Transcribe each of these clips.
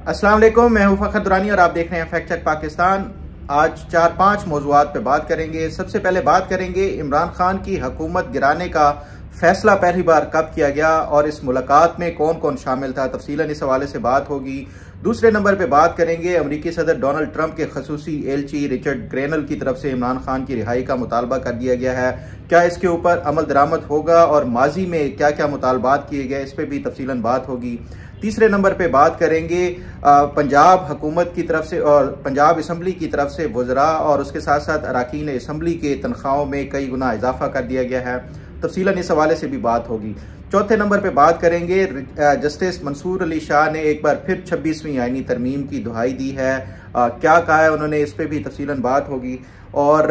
अस्सलाम वालेकुम, मैं हूं फखर दुरानी और आप देख रहे हैं फैक्ट चेक पाकिस्तान। आज 4-5 मौज़ूआत पे बात करेंगे। सबसे पहले बात करेंगे इमरान खान की हुकूमत गिराने का फैसला पहली बार कब किया गया और इस मुलाकात में कौन कौन शामिल था। तफसीलन इस हवाले से बात होगी। दूसरे नंबर पे बात करेंगे अमरीकी सदर डोनाल्ड ट्रंप के खसूसी एलची रिचर्ड ग्रेनल की तरफ से इमरान खान की रिहाई का मुतालबा कर दिया गया है। क्या इसके ऊपर अमल दरामद होगा और माजी में क्या क्या मुतालबात किए गए, इस पर भी तफसीलन बात होगी। तीसरे नंबर पे बात करेंगे पंजाब हुकूमत की तरफ से और पंजाब असम्बली की तरफ से वज़रा और उसके साथ साथ अरकान असम्बली के तनख्वाहों में कई गुना इजाफा कर दिया गया है। तफसीलन इस हवाले से भी बात होगी। चौथे नंबर पे बात करेंगे जस्टिस मंसूर अली शाह ने एक बार फिर 26वीं आईनी तरमीम की दुहाई दी है। क्या कहा है उन्होंने, इस पर भी तफसीलन बात होगी। और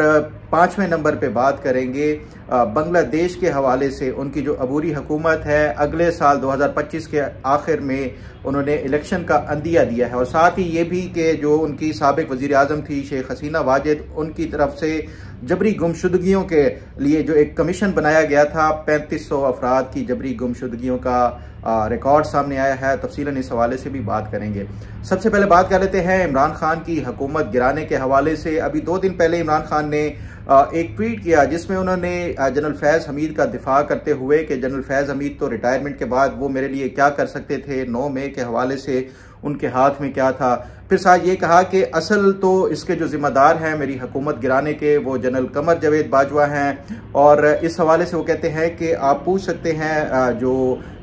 पाँचवें नंबर पे बात करेंगे बांग्लादेश के हवाले से उनकी जो अबूरी हुकूमत है, अगले साल 2025 के आखिर में उन्होंने इलेक्शन का अंदिया दिया है। और साथ ही ये भी कि जो उनकी साबिक वज़ीर आज़म थी शेख हसीना वाजिद, उनकी तरफ से जबरी गुमशुदगियों के लिए जो एक कमीशन बनाया गया था, 3500 अफराद की जबरी गुमशुदगियों का रिकॉर्ड सामने आया है। तफसीलन इस हवाले से भी बात करेंगे। सबसे पहले बात कर लेते हैं इमरान खान की हुकूमत गिराने के हवाले से। अभी 2 दिन पहले इमरान खान ने एक ट्वीट किया जिसमें उन्होंने जनरल फैज़ हमीद का दिफा करते हुए कि जनरल फैज़ हमीद तो रिटायरमेंट के बाद वो मेरे लिए क्या कर सकते थे, 9 मई के हवाले से उनके हाथ में क्या था। फिर साथ ये कहा कि असल तो इसके जो जिम्मेदार हैं मेरी हुकूमत गिराने के, वो जनरल कमर जावेद बाजवा हैं। और इस हवाले से वो कहते हैं कि आप पूछ सकते हैं जो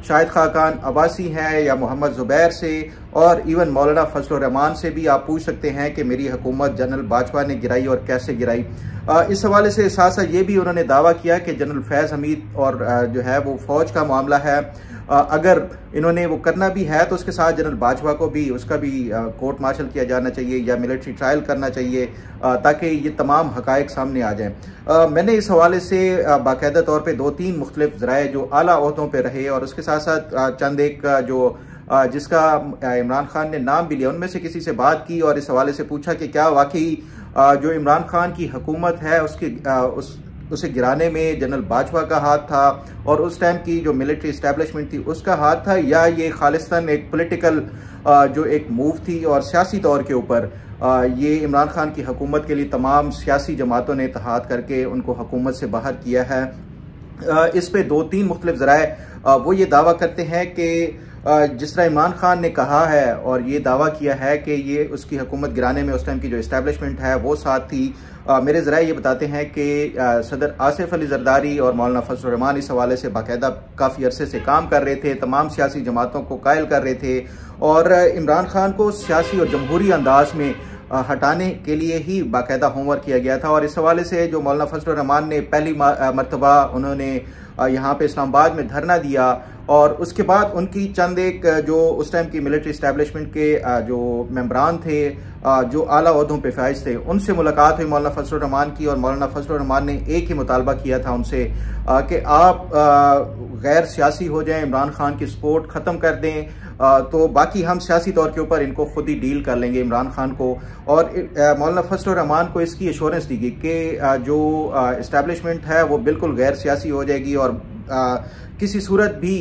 शाहिद खाकान अब्बासी हैं या मोहम्मद ज़ुबैर से और इवन मौलाना फजल रहमान से भी आप पूछ सकते हैं कि मेरी हुकूमत जनरल बाजवा ने गिराई और कैसे गिराई। इस हवाले से साथ साथ ये भी उन्होंने दावा किया कि जनरल फैज़ हमीद और जो है वो फ़ौज का मामला है, अगर इन्होंने वो करना भी है तो उसके साथ जनरल बाजवा को भी उसका भी कोर्ट मार्शल किया जाना चाहिए या मिलिट्री ट्रायल करना चाहिए ताकि ये तमाम हकायक सामने आ जाएं। मैंने इस हवाले से बाकायदा तौर पे 2-3 मुख्तलिफ ज़राए जो आला ओहदों पे रहे और उसके साथ साथ चंद एक जो जिसका इमरान खान ने नाम भी लिया, उनमें से किसी से बात की और इस हवाले से पूछा कि क्या वाकई जो इमरान खान की हुकूमत है उसे गिराने में जनरल बाजवा का हाथ था और उस टाइम की जो मिलिट्री इस्टेब्लिशमेंट थी उसका हाथ था, या ये खालिस्तान एक पॉलिटिकल जो एक मूव थी और सियासी तौर के ऊपर ये इमरान खान की हुकूमत के लिए तमाम सियासी जमातों ने इत्तेहाद करके उनको हुकूमत से बाहर किया है। इस पे 2-3 मुख्तलिफ ज़राए वो ये दावा करते हैं कि जिस तरह इमरान खान ने कहा है और ये दावा किया है कि ये उसकी हुकूमत गिराने में उस टाइम की जो इस्टेब्लिशमेंट है वो साथ थी। मेरे ज़राए ये बताते हैं कि सदर आसिफ अली जरदारी और मौलाना फजल रहमान इस हवाले से बाकायदा काफ़ी अरसे से काम कर रहे थे, तमाम सियासी जमातों को कायल कर रहे थे और इमरान खान को सियासी और जमहूरी अंदाज में हटाने के लिए ही बाकायदा होमवर्क किया गया था। और इस हवाले से जो मौलाना फजल रहमान ने पहली मरतबा उन्होंने यहाँ पे इस्लामाबाद में धरना दिया और उसके बाद उनकी चंद एक जो उस टाइम की मिलिट्री इस्टेब्लिशमेंट के जो मेंबरान थे, जो आला ओहदों पे फाइज थे, उनसे मुलाकात हुई मौलाना फजल रहमान की और मौलाना फजल रहमान ने एक ही मुतालबा किया था उनसे कि आप गैर सियासी हो जाएं, इमरान खान की सपोर्ट ख़त्म कर दें, तो बाकी हम सियासी तौर के ऊपर इनको खुद ही डील कर लेंगे इमरान खान को। और मौलाना फजल रहमान को इसकी एश्योरेंस दी गई कि जो इस्टेब्लिशमेंट है वो बिल्कुल गैर सियासी हो जाएगी और किसी सूरत भी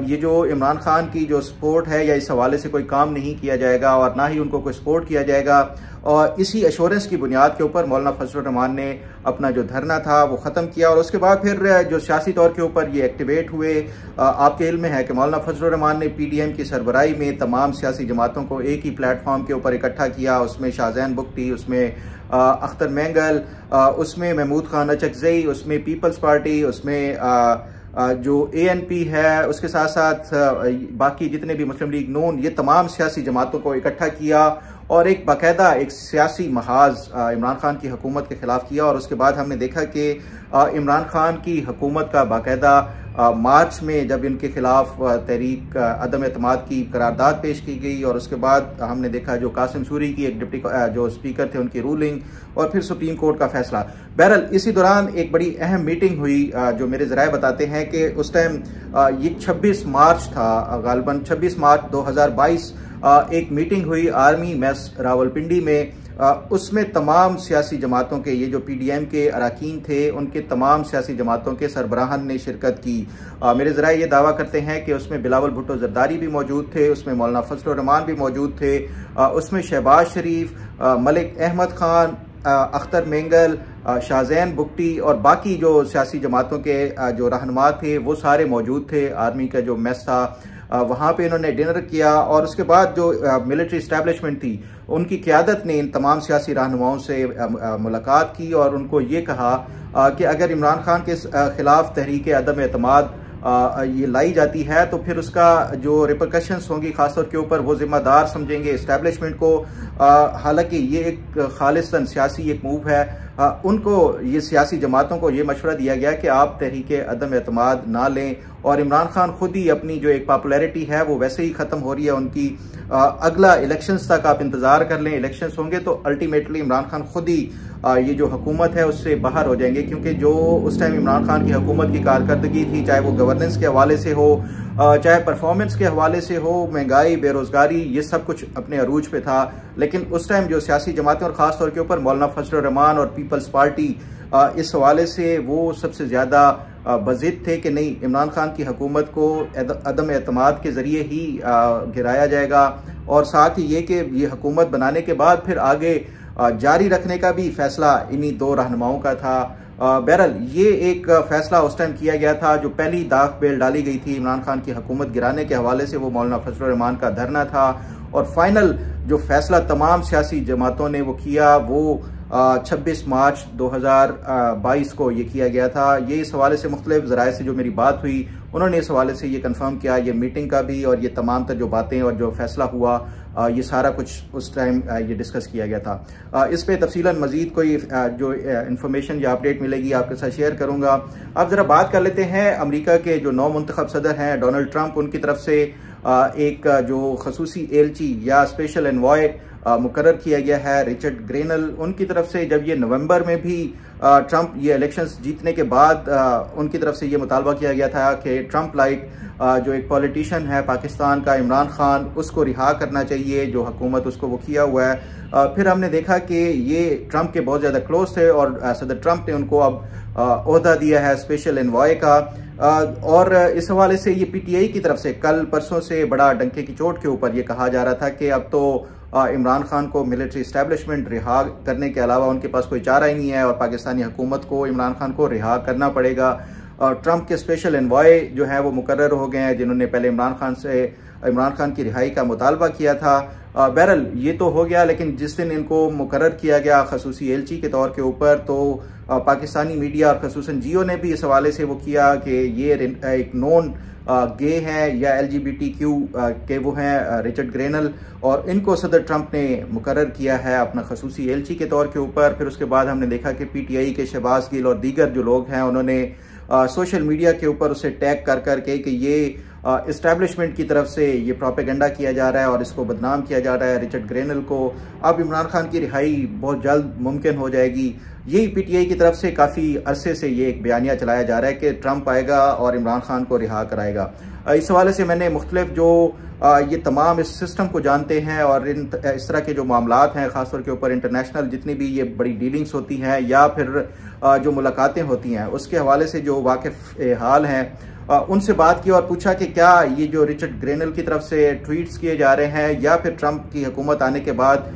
ये जो इमरान खान की जो सपोर्ट है या इस हवाले से कोई काम नहीं किया जाएगा और ना ही उनको कोई सपोर्ट किया जाएगा। और इसी एश्योरेंस की बुनियाद के ऊपर मौलाना फजल रहमान ने अपना जो धरना था वो ख़त्म किया और उसके बाद फिर जो सियासी तौर के ऊपर ये एक्टिवेट हुए। आपके इल्म में है कि मौलाना फजल रहमान ने PDM की सरबराही में तमाम सियासी जमातों को एक ही प्लेटफॉर्म के ऊपर इकट्ठा किया। उसमें शाहजैन बुगटी, उसमें अख्तर मैंगल, उसमें महमूद खान अचकजई, उसमें पीपल्स पार्टी, उसमें जो ANP है, उसके साथ साथ बाकी जितने भी मुस्लिम लीग नून, ये तमाम सियासी जमातों को इकट्ठा किया और एक बाकायदा एक सियासी महाज इमरान खान की हुकूमत के खिलाफ किया। और उसके बाद हमने देखा कि इमरान खान की हुकूमत का बाकायदा मार्च में जब इनके खिलाफ तहरीक अदम एतमाद की करारदाद पेश की गई और उसके बाद हमने देखा जो कासिम सूरी की एक डिप्टी जो स्पीकर थे उनकी रूलिंग और फिर सुप्रीम कोर्ट का फैसला। बहरहाल इसी दौरान एक बड़ी अहम मीटिंग हुई जो मेरे ज़राए बताते हैं कि उस टाइम ये 26 मार्च था, गालबन 26 मार्च 2022 एक मीटिंग हुई आर्मी मेस रावलपिंडी में उसमें तमाम सियासी जमातों के, ये जो PDM के अरकान थे, उनके तमाम सियासी जमातों के सरबराहान ने शिरकत की। मेरे ज़रा ये दावा करते हैं कि उसमें बिलावल भुट्टो जरदारी भी मौजूद थे, उसमें मौलाना फजल रहमान भी मौजूद थे, उसमें शहबाज शरीफ, मलिक अहमद खान, अख्तर मेंगल, शाहजैन बुगटी और बाकी जो सियासी जमातों के जो रहनुमा थे वो सारे मौजूद थे। आर्मी का जो मेस था वहाँ पे इन्होंने डिनर किया और उसके बाद जो मिलिट्री इस्टेब्लिशमेंट थी उनकी क़यादत ने इन तमाम सियासी रहनुमाओं से मुलाकात की और उनको ये कहा कि अगर इमरान खान के ख़िलाफ़ तहरीक अदम एतमाद ये लाई जाती है तो फिर उसका जो रिपरकशंस होंगी खासतौर के ऊपर वो जिम्मेदार समझेंगे इस्टेब्लिशमेंट को। हालांकि ये एक खालिस्तन सियासी एक मूव है। उनको ये सियासी जमातों को ये मशवरा दिया गया कि आप तहरीक अदम एतमाद ना लें और इमरान खान खुद ही अपनी जो एक पॉपुलैरिटी है वो वैसे ही ख़त्म हो रही है उनकी। अगला इलेक्शंस तक आप इंतज़ार कर लें, इलेक्शंस होंगे तो अल्टीमेटली इमरान खान खुद ही ये जो हुकूमत है उससे बाहर हो जाएंगे, क्योंकि जो उस टाइम इमरान खान की हुकूमत की कारकर्दगी थी, चाहे वो गवर्नेंस के हवाले से हो, चाहे परफॉर्मेंस के हवाले से हो, महंगाई, बेरोज़गारी, ये सब कुछ अपने अरूज पे था। लेकिन उस टाइम जो सियासी जमातें और ख़ास तौर के ऊपर मौलाना फजल रहमान और पीपल्स पार्टी इस हवाले से वो सबसे ज़्यादा बज़िद थे कि नहीं, इमरान खान की हुकूमत को अदम एतमाद के ज़रिए ही गिराया जाएगा और साथ ही ये कि ये हुकूमत बनाने के बाद फिर आगे जारी रखने का भी फैसला इन्हीं दो रहनुमाओं का था। बहरहाल ये एक फैसला उस टाइम किया गया था। जो पहली दाग बेल डाली गई थी इमरान खान की हुकूमत गिराने के हवाले से वो मौलाना फजल रहमान का धरना था और फाइनल जो फैसला तमाम सियासी जमातों ने वो किया वो 26 मार्च 2022 को ये किया गया था। ये इस हवाले से मुख्तलिफ ज़राए से जो मेरी बात हुई उन्होंने इस हवाले से ये कंफर्म किया, ये मीटिंग का भी और ये तमाम तर जो बातें और जो फैसला हुआ ये सारा कुछ उस टाइम ये डिस्कस किया गया था। इस पे तफसीलन मज़ीद कोई जो इंफॉर्मेशन या अपडेट मिलेगी आपके साथ शेयर करूँगा। अब ज़रा बात कर लेते हैं अमेरिका के जो नौ मुंतखब सदर हैं डोनाल्ड ट्रंप, उनकी तरफ से एक जो खसूसी एलची या स्पेशल एनवॉय मुकर्रर किया गया है रिचर्ड ग्रेनल। उनकी तरफ से जब ये नवंबर में भी ट्रंप ये इलेक्शंस जीतने के बाद उनकी तरफ से ये मुतालबा किया गया था कि ट्रंप लाइक जो एक पॉलिटिशियन है पाकिस्तान का इमरान खान, उसको रिहा करना चाहिए, जो हुकूमत उसको वो किया हुआ है। फिर हमने देखा कि ये ट्रंप के बहुत ज़्यादा क्लोज थे और सदर ट्रंप ने उनको अब ओहदा दिया है स्पेशल एनवॉय का। और इस हवाले से ये PTI की तरफ से कल परसों से बड़ा डंके की चोट के ऊपर ये कहा जा रहा था कि अब तो इमरान खान को मिलिट्री इस्टेब्लिशमेंट रिहा करने के अलावा उनके पास कोई चारा ही नहीं है और पाकिस्तानी हुकूमत को इमरान खान को रिहा करना पड़ेगा। ट्रंप के स्पेशल एनवॉय जो है वो मुकर्रर हो गए हैं जिन्होंने पहले इमरान खान की रिहाई का मुतालबा किया था। बहरहाल ये तो हो गया, लेकिन जिस दिन इनको मुकर्रर किया गया खसूसी एलची के तौर के ऊपर तो पाकिस्तानी मीडिया और खसूसन जियो ने भी इस हवाले से वो किया कि ये एक नॉन गे हैं या LGBTQ के वो हैं रिचर्ड ग्रेनल और इनको सदर ट्रंप ने मुकर्रर किया है अपना खसूसी एलची के तौर के ऊपर। फिर उसके बाद हमने देखा कि PTI के शहबाज गिल और दीगर जो लोग हैं उन्होंने सोशल मीडिया के ऊपर उसे टैग कर करके कि ये इस्टेब्लिशमेंट की तरफ से ये प्रोपेगेंडा किया जा रहा है और इसको बदनाम किया जा रहा है रिचर्ड ग्रेनल को। अब इमरान खान की रिहाई बहुत जल्द मुमकिन हो जाएगी। यही PTI की तरफ से काफ़ी अरसे से ये एक बयानिया चलाया जा रहा है कि ट्रंप आएगा और इमरान खान को रिहा कराएगा। इस हवाले से मैंने मुख्तलिफ जो ये तमाम इस सिस्टम को जानते हैं और इस तरह के जो मामलात हैं ख़ासतौर के ऊपर इंटरनेशनल जितनी भी ये बड़ी डीलिंग्स होती हैं या फिर जो मुलाकातें होती हैं उसके हवाले से जो वाकिफ़ हाल हैं उनसे बात की और पूछा कि क्या ये जो रिचर्ड ग्रेनल की तरफ से ट्वीट्स किए जा रहे हैं या फिर ट्रंप की हुकूमत आने के बाद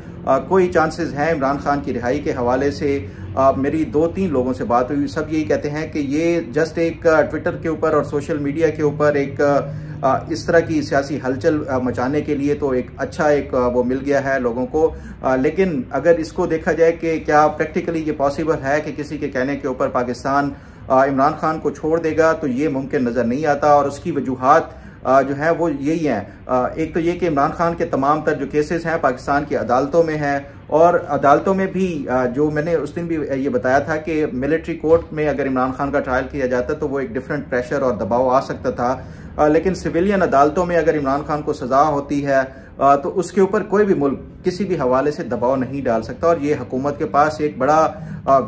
कोई चांसेस हैं इमरान खान की रिहाई के हवाले से। मेरी 2-3 लोगों से बात हुई, सब यही कहते हैं कि ये जस्ट एक ट्विटर के ऊपर और सोशल मीडिया के ऊपर एक इस तरह की सियासी हलचल मचाने के लिए तो एक अच्छा एक वो मिल गया है लोगों को। लेकिन अगर इसको देखा जाए कि क्या प्रैक्टिकली ये पॉसिबल है कि किसी के कहने के ऊपर पाकिस्तान इमरान खान को छोड़ देगा, तो ये मुमकिन नज़र नहीं आता और उसकी वजूहात जो है वो यही हैं। एक तो ये कि इमरान खान के तमाम तर जो केसेस हैं पाकिस्तान की अदालतों में हैं और अदालतों में भी जो मैंने उस दिन भी ये बताया था कि मिलिट्री कोर्ट में अगर इमरान खान का ट्रायल किया जाता तो वो एक डिफरेंट प्रेशर और दबाव आ सकता था। लेकिन सिविलियन अदालतों में अगर इमरान खान को सज़ा होती है तो उसके ऊपर कोई भी मुल्क किसी भी हवाले से दबाव नहीं डाल सकता और ये हुकूमत के पास एक बड़ा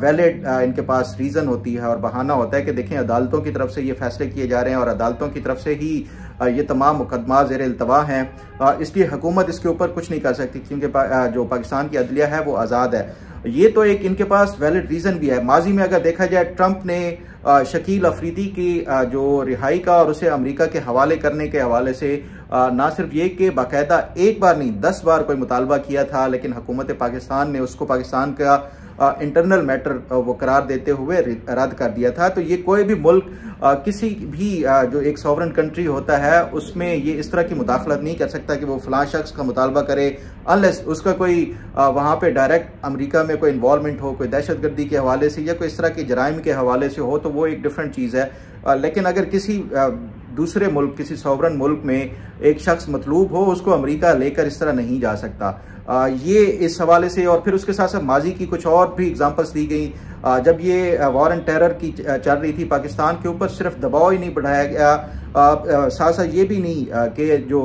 वैलिड इनके पास रीज़न होती है और बहाना होता है कि देखें अदालतों की तरफ से ये फैसले किए जा रहे हैं और अदालतों की तरफ से ही ये तमाम मुकदमा ज़ेर इल्तवा हैं, इसलिए हुकूमत इसके ऊपर कुछ नहीं कर सकती क्योंकि जो पाकिस्तान की अदलिया है वो आज़ाद है। ये तो एक इनके पास वैलिड रीज़न भी है। माजी में अगर देखा जाए, ट्रंप ने शकील अफरीदी की जो रिहाई का और उसे अमेरिका के हवाले करने के हवाले से ना सिर्फ ये कि बाकायदा एक बार नहीं 10 बार कोई मुतालबा किया था, लेकिन हुकूमत पाकिस्तान ने उसको पाकिस्तान का इंटरनल मैटर वो करार देते हुए रद्द कर दिया था। तो ये कोई भी मुल्क किसी भी जो एक सॉवरन कंट्री होता है उसमें ये इस तरह की मुदाखलत नहीं कर सकता कि वो फलां शख्स का मुतालबा करे अनलेस उसका कोई वहाँ पे डायरेक्ट अमेरिका में कोई इन्वॉल्वमेंट हो, कोई दहशतगर्दी के हवाले से या कोई इस तरह के जराइम के हवाले से हो, तो वो एक डिफरेंट चीज़ है। लेकिन अगर किसी दूसरे मुल्क, किसी सॉवरन मुल्क में एक शख्स मतलूब हो, उसको अमेरिका लेकर इस तरह नहीं जा सकता। ये इस हवाले से, और फिर उसके साथ साथ माजी की कुछ और भी एग्जांपल्स दी गई। जब ये वॉर एंड टेरर की चल रही थी पाकिस्तान के ऊपर, सिर्फ दबाव ही नहीं बढ़ाया गया, साथ साथ ये भी नहीं कि जो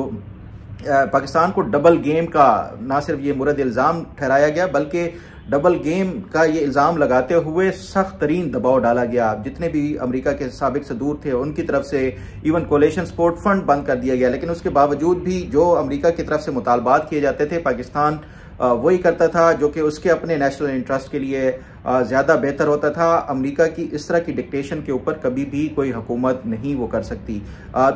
पाकिस्तान को डबल गेम का ना सिर्फ ये मुरद इल्ज़ाम ठहराया गया, बल्कि डबल गेम का ये इल्ज़ाम लगाते हुए सख्त तरीन दबाव डाला गया। जितने भी अमेरिका के साबिक सदूर थे उनकी तरफ से इवन कोलेशन सपोर्ट फंड बंद कर दिया गया, लेकिन उसके बावजूद भी जो अमेरिका की तरफ से मुतालबात किए जाते थे, पाकिस्तान वही करता था जो कि उसके अपने नेशनल इंटरेस्ट के लिए ज़्यादा बेहतर होता था। अमेरिका की इस तरह की डिक्टेशन के ऊपर कभी भी कोई हुकूमत नहीं वो कर सकती।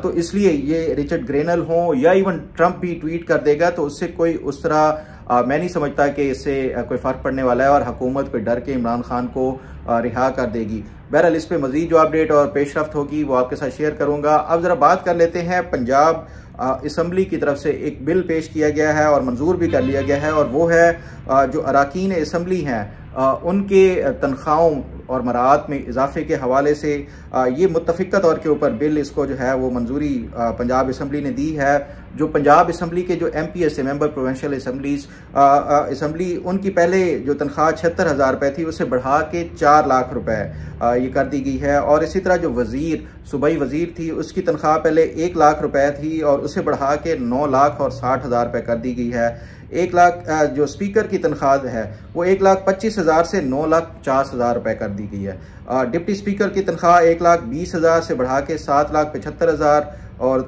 तो इसलिए ये रिचर्ड ग्रेनल हो या इवन ट्रंप भी ट्वीट कर देगा तो उससे कोई उस तरह मैं नहीं समझता कि इससे कोई फ़र्क पड़ने वाला है और हुकूमत कोई डर के इमरान खान को रिहा कर देगी। बहरहाल इस पर मज़ीद जो अपडेट और पेशरफ्त होगी वो आपके साथ शेयर करूँगा। अब ज़रा बात कर लेते हैं, पंजाब असम्बली की तरफ से एक बिल पेश किया गया है और मंजूर भी कर लिया गया है, और वो है जो अरकान असम्बली हैं उनके तनख्वाहों और मराआत में इजाफे के हवाले से ये मुत्तफ़िक़ा तौर के ऊपर बिल, इसको जो है वो मंजूरी पंजाब असम्बली ने दी है। जो पंजाब असम्बली के जो MPs है, मेंबर प्रोविंशियल असम्बली, उनकी पहले जो तनख्वाह 76,000 रुपये थी उसे बढ़ा के 4 लाख रुपए ये कर दी गई है। और इसी तरह जो वज़ीर, सूबाई वज़ीर थी, उसकी तनख्वाह पहले 1 लाख रुपए थी और उसे बढ़ा के 9 लाख और 60,000 रुपये कर दी गई है। 1 लाख जो स्पीकर की तनख्वाह है वो 1,25,000 से 9,50,000 रुपये कर दी गई है। डिप्टी स्पीकर की तनख्वाह 1,20,000 से बढ़ा के 7,75,000, और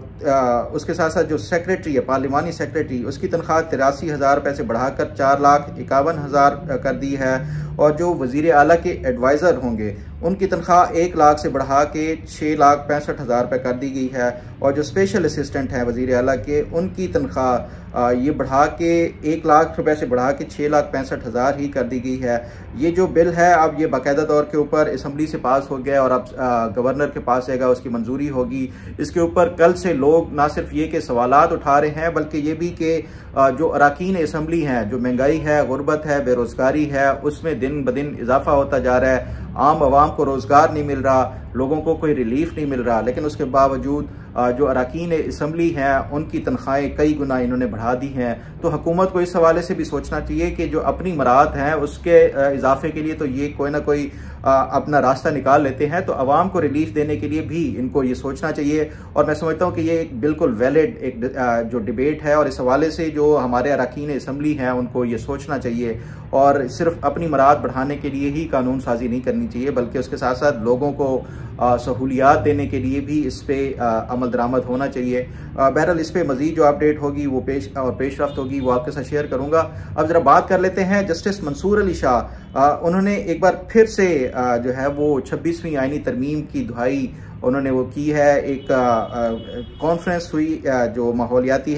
उसके साथ साथ जो सेक्रेटरी है, पार्लिमानी सेक्रेटरी, उसकी तनख्वाह 83,000 रुपये से बढ़ाकर 4,51,000 कर दी है। और जो वज़ीर आला के एडवाइज़र होंगे उनकी तनख्वाह 1 लाख से बढ़ा के 6,65,000 रुपये कर दी गई है। और जो स्पेशल असिस्टेंट हैं वज़ीर आला के, उनकी तनख्वाह ये बढ़ा के 1 लाख रुपए से बढ़ा के 6,65,000 ही कर दी गई है। ये जो बिल है अब ये बाकायदा तौर के ऊपर असम्बली से पास हो गया और अब गवर्नर के पास आएगा, उसकी मंजूरी होगी। इसके ऊपर कल से लोग ना सिर्फ ये कि सवालात उठा रहे हैं, बल्कि ये भी कि जो अरकान असम्बली हैं, जो महंगाई है, गुर्बत है, बेरोज़गारी है, उसमें दिन ब दिन इजाफा होता जा रहा है। आम आवाम को रोज़गार नहीं मिल रहा, लोगों को कोई रिलीफ नहीं मिल रहा, लेकिन उसके बावजूद जो अरकान असम्बली हैं उनकी तनख्वाहें कई गुना इन्होंने बढ़ा दी हैं। तो हुकूमत को इस हवाले से भी सोचना चाहिए कि जो अपनी मराद हैं उसके इजाफे के लिए तो ये कोई ना कोई अपना रास्ता निकाल लेते हैं, तो आवाम को रिलीफ देने के लिए भी इनको ये सोचना चाहिए। और मैं समझता हूँ कि ये एक बिल्कुल वैलिड एक जो डिबेट है, और इस हवाले से जो हमारे अरकान असम्बली हैं उनको ये सोचना चाहिए और सिर्फ अपनी मराद बढ़ाने के लिए ही कानून साजी नहीं करनी चाहिए, बल्कि उसके साथ साथ लोगों को सहूलियात देने के लिए भी इस पर अमल दरामद होना चाहिए। बहरहाल इस पर मज़ीद जो अपडेट होगी वो पेशरफ्त होगी वो आपके साथ शेयर करूँगा। अब ज़रा बात कर लेते हैं जस्टिस मंसूर अली शाह। उन्होंने एक बार फिर से जो है वो 26वीं आईनी तरमीम की दुहाई उन्होंने वो की है। एक कॉन्फ्रेंस हुई जो माहौलियाती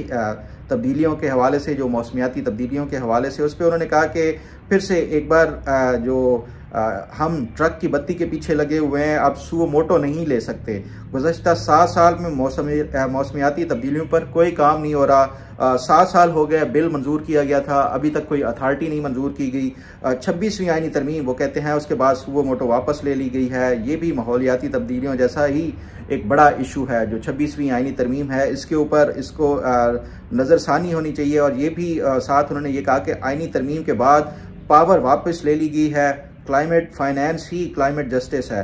तब्दीलियों के हवाले से, जो मौसमियाती तब्दीलियों के हवाले से, उस पर उन्होंने कहा कि फिर से एक बार जो हम ट्रक की बत्ती के पीछे लगे हुए हैं, अब सुओ मोटो नहीं ले सकते। गुज़श्ता 7 साल में मौसमियाती तब्दीलियों पर कोई काम नहीं हो रहा। 7 साल हो गए, बिल मंजूर किया गया था, अभी तक कोई अथॉरिटी नहीं मंजूर की गई। 26वीं आईनी तरमीम वो कहते हैं, उसके बाद सुओ मोटो वापस ले ली गई है। ये भी माहौलियाती तब्दीलियों जैसा ही एक बड़ा इशू है। जो 26वीं आईनी तरमीम है इसके ऊपर इसको नज़रसानी होनी चाहिए। और ये भी साथ उन्होंने ये कहा कि आईनी तरमीम के बाद पावर वापस ले ली गई है, क्लाइमेट फाइनेंस ही क्लाइमेट जस्टिस है।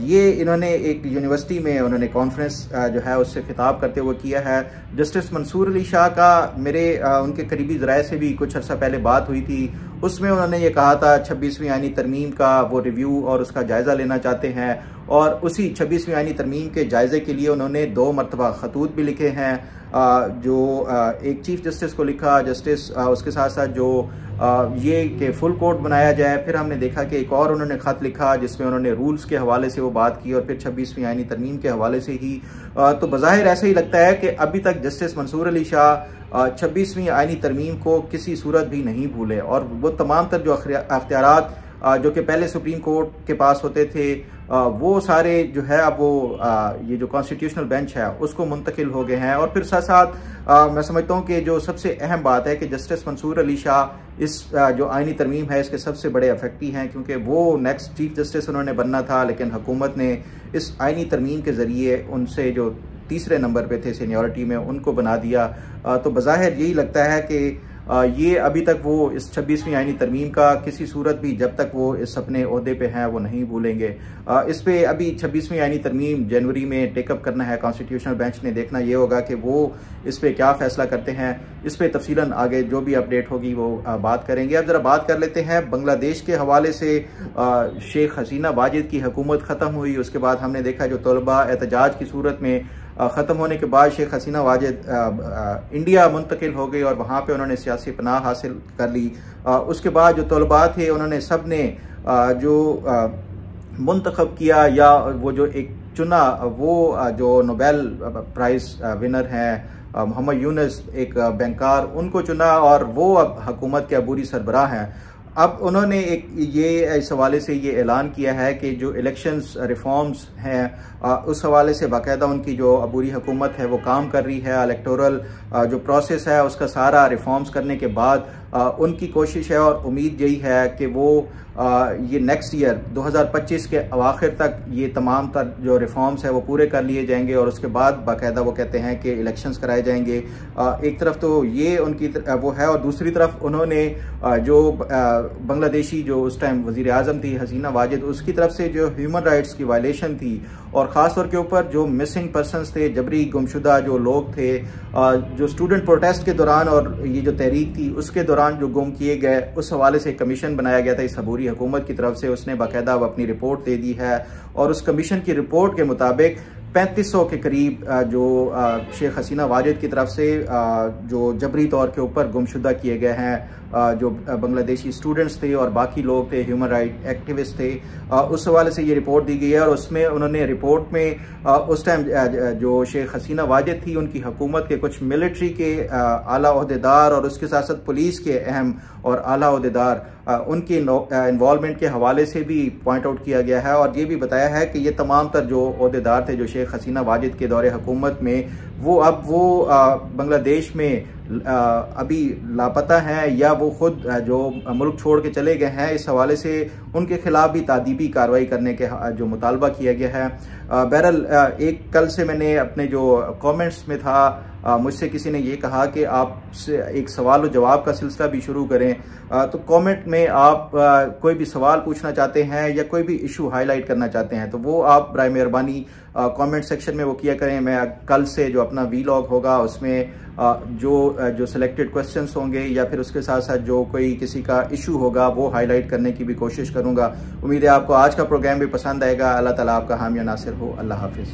ये इन्होंने एक यूनिवर्सिटी में उन्होंने कॉन्फ्रेंस जो है उससे खिताब करते हुए किया है। जस्टिस मंसूर अली शाह का मेरे उनके करीबी ज़राए से भी कुछ अर्सा पहले बात हुई थी। उसमें उन्होंने ये कहा था 26वीं आईनी तरमीम का वो रिव्यू और उसका जायज़ा लेना चाहते हैं, और उसी 26वीं आईनी तरमीम के जायज़े के लिए उन्होंने 2 मरतबा खतूत भी लिखे हैं। जो एक चीफ जस्टिस को लिखा जस्टिस, उसके साथ साथ जो ये कि फुल कोर्ट बनाया जाए। फिर हमने देखा कि एक और उन्होंने ख़त लिखा जिसमें उन्होंने रूल्स के हवाले से वो बात की, और फिर 26वीं आईनी तरमीम के हवाले से ही। तो बज़ाहिर ऐसा ही लगता है कि अभी तक जस्टिस मंसूर अली शाह 26वीं आईनी तरमीम को किसी सूरत भी नहीं भूले, और वो तमाम तर जो अख्तियारात जो कि पहले सुप्रीम कोर्ट के पास होते थे वो सारे जो है अब वो ये जो कॉन्स्टिट्यूशनल बेंच है उसको मुंतकिल हो गए हैं। और फिर साथ साथ मैं समझता हूँ कि जो सबसे अहम बात है कि जस्टिस मंसूर अली शाह इस जो आईनी तरमीम है इसके सबसे बड़े अफेक्टी हैं, क्योंकि वो नेक्स्ट चीफ जस्टिस उन्होंने बनना था, लेकिन हुकूमत ने इस आईनी तरमीम के ज़रिए उनसे जो तीसरे नंबर पे थे सीनियरिटी में उनको बना दिया। तो बज़ाहिर यही लगता है कि ये अभी तक वो इस 26वीं आईनी तरमीम का किसी सूरत भी जब तक वो इस अपने ओहदे पे हैं वो नहीं भूलेंगे। इस पे अभी 26वीं आईनी तरमीम जनवरी में टेकअप करना है कॉन्स्टिट्यूशनल बेंच ने। देखना ये होगा कि वो इस पे क्या फैसला करते हैं। इस पे तफसीलन आगे जो भी अपडेट होगी वो बात करेंगे। अब ज़रा बात कर लेते हैं बांग्लादेश के हवाले से। शेख हसीना वाजिद की हुकूमत ख़त्म हुई, उसके बाद हमने देखा जो तलबा एहतजाज की सूरत में ख़त्म होने के बाद शेख हसीना वाजिद इंडिया मुंतकिल हो गई और वहाँ पे उन्होंने सियासी पनाह हासिल कर ली। उसके बाद जो तलबा थे उन्होंने सब ने जो मुंतखब किया या वो जो एक चुना वो जो नोबेल प्राइज़ विनर हैं मोहम्मद यूनुस एक बैंकार, उनको चुना और वो अब हुकूमत के अबूरी सरबराह हैं। अब उन्होंने एक ये इस हवाले से ये ऐलान किया है कि जो इलेक्शंस रिफॉर्म्स हैं उस हवाले से बाकायदा उनकी जो अबूरी हुकूमत है वो काम कर रही है। इलेक्टोरल जो प्रोसेस है उसका सारा रिफॉर्म्स करने के बाद उनकी कोशिश है और उम्मीद यही है कि वो ये नेक्स्ट ईयर 2025 के अवाखिर तक ये तमाम तर जो रिफॉर्म्स है वो पूरे कर लिए जाएंगे और उसके बाद बाकायदा वो कहते हैं कि इलेक्शंस कराए जाएंगे। एक तरफ तो ये उनकी वो है, और दूसरी तरफ उन्होंने जो बांग्लादेशी जो उस टाइम वज़ीर आज़म थी हसीना वाजिद, उसकी तरफ से जो ह्यूमन राइट्स की वायलेशन थी और ख़ास तौर के ऊपर जो मिसिंग पर्सनस थे, जबरी गुमशुदा जो लोग थे, जो स्टूडेंट प्रोटेस्ट के दौरान और ये जो तहरीक थी उसके दौरान जो गुम किए गए, उस हवाले से कमीशन बनाया गया था इस अबूरी हुकूमत की तरफ से। उसने बाकायदा अपनी रिपोर्ट दे दी है और उस कमीशन की रिपोर्ट के मुताबिक 3500 के करीब जो शेख हसीना वाजिद की तरफ से जो जबरी तौर के ऊपर गुमशुदा किए गए हैं, जो बांग्लादेशी स्टूडेंट्स थे और बाकी लोग थे, ह्यूमन राइट एक्टिविस्ट थे, उस हवाले से ये रिपोर्ट दी गई है। और उसमें उन्होंने रिपोर्ट में उस टाइम जो शेख हसीना वाजिद थी उनकी हुकूमत के कुछ मिलिट्री के आला ओहदेदार और उसके साथ साथ पुलिस के अहम और आला ओहदेदार उनके इन्वॉल्वमेंट के हवाले से भी पॉइंट आउट किया गया है। और ये भी बताया है कि ये तमाम तर जो ओहदेदार थे जो शेख हसीना वाजिद के दौरे हुकूमत में वो अब वो बांग्लादेश में अभी लापता हैं या वो खुद जो मुल्क छोड़ के चले गए हैं। इस हवाले से उनके खिलाफ भी तादीबी कार्रवाई करने के जो मुतालबा किया गया है। बहरहाल एक कल से मैंने अपने जो कमेंट्स में था मुझसे किसी ने ये कहा कि आप एक सवाल और जवाब का सिलसिला भी शुरू करें। तो कमेंट में आप कोई भी सवाल पूछना चाहते हैं या कोई भी इशू हाईलाइट करना चाहते हैं तो वो आप बराए मेहरबानी कमेंट सेक्शन में वो किया करें। मैं कल से जो अपना वीलॉग होगा उसमें जो सिलेक्टेड क्वेश्चंस होंगे या फिर उसके साथ साथ जो कोई किसी का इशू होगा वो हाईलाइट करने की भी कोशिश करूंगा। उम्मीद है आपको आज का प्रोग्राम भी पसंद आएगा। अल्लाह ताला आपका हामी नासिर हो। अल्लाह हाफिज़।